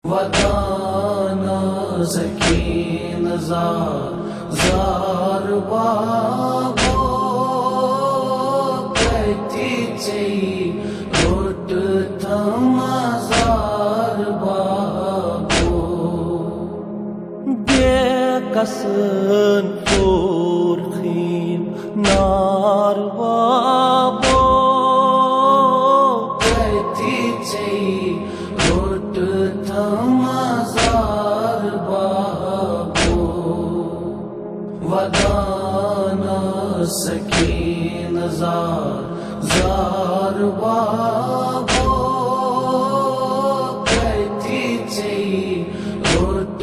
वताना सकीन जार बाबो कहती चई रोट थमाजार बाबो बेकसन फुरखीन नार बाबो कहती चई रोट थमाजार बाबो वदाना सकीन जार बाबो कहती चई रोट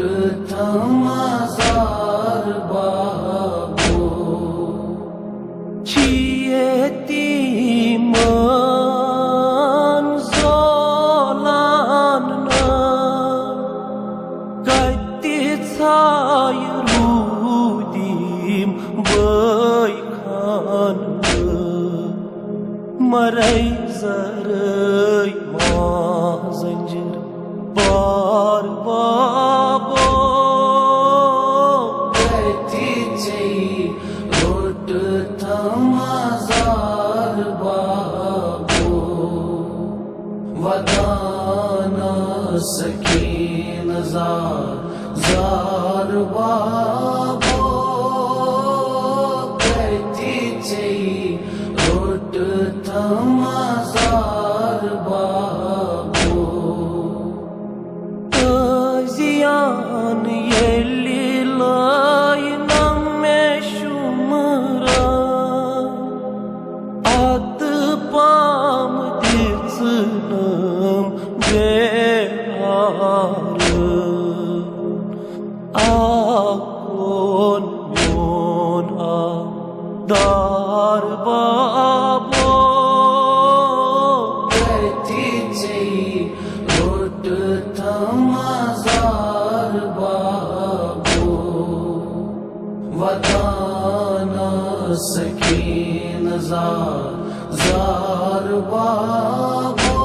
थमाजार बाबो छियती मन zolan kati say rudim baykan maray zaray mazanjir bar babo kati chay rot thamazar babo वदाना सकीन जार बाबो कहती चई रोट थमाजार बाबो जियान येली लायनम में शुमरा ad pam ditsnam akon yon dar babo कहती चई रोट थमाजार बाबो वदाना सकीन जार बाबो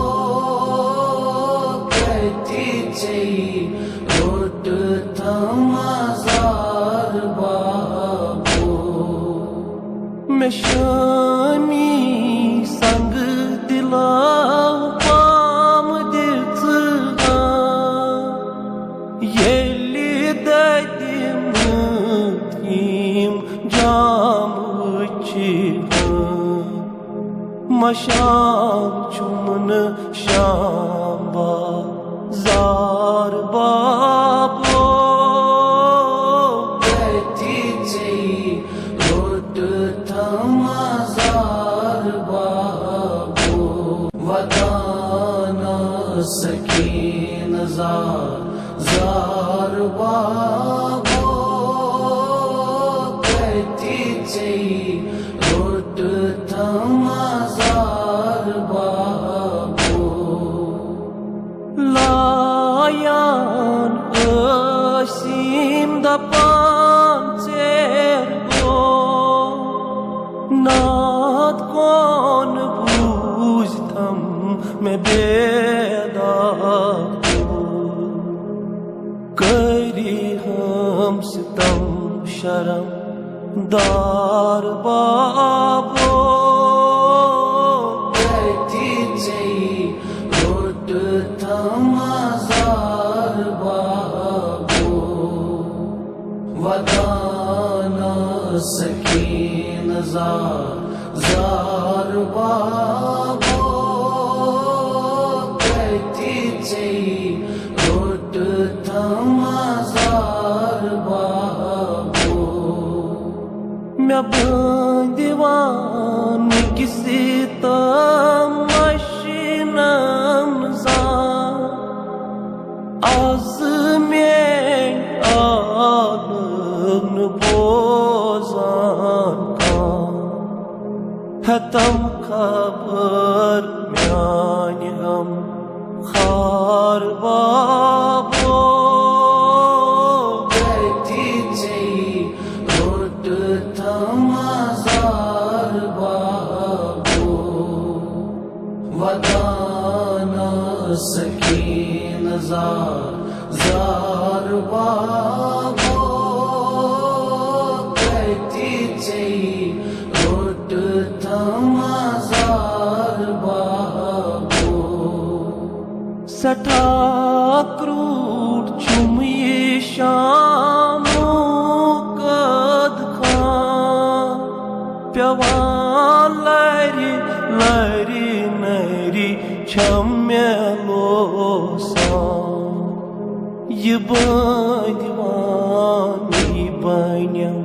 कहती चई रोट थमाजार बाबो मेशानी संग दिलाव पाम दिलचा येली दैdim tim jam मशाम चुमन शाम्बा जार बाबो कहती चई रोट थमाजार बाबो वदाना सकीन जार बाबो कहती चई रोट थमाजार बाबो लाyan asim dapan cerbo naat kon bujtam me beda kari ham sitam sharam dar babo कहती चई रोट थमाजार बाबो वदाना सकीन जार बाबो कहती चई रोट थमाजार बाबो मैं दीवान किसी तमशीनम जा az में आलन बोजान का हतम खबर म्यान हम खार बाबो कहती चई रोट थमाजार बाबो वदाना सकीन जार जार बाबो कतीचे रोट थमा जार बाबो सठा क्रूर चुम ये शामो कद खां प्यवान लरी लरी नरी छम्यलो सान ये बंदवानी बन्यम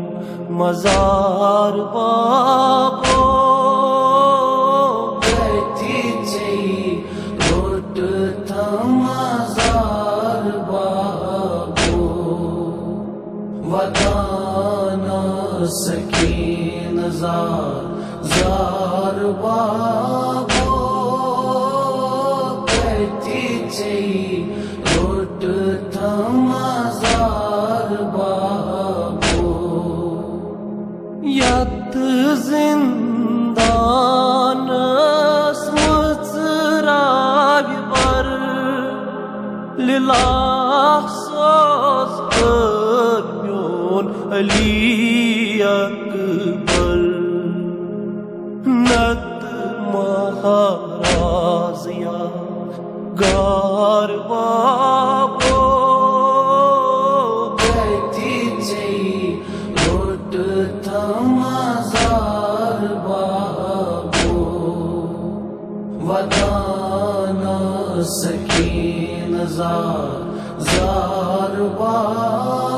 मजार बाबो कतीचे रोट थमा जार बाबो वदाना सकीन जार बाबो कतीचे रोट थमा जार बाबो यत जिंदानस मुचरावि बर लिलाह सोस म्योन अली अकबर नत महाराजिया गार बाबो कतीचे रोट थमा जार बाबो वदाना सकीन जार बाबो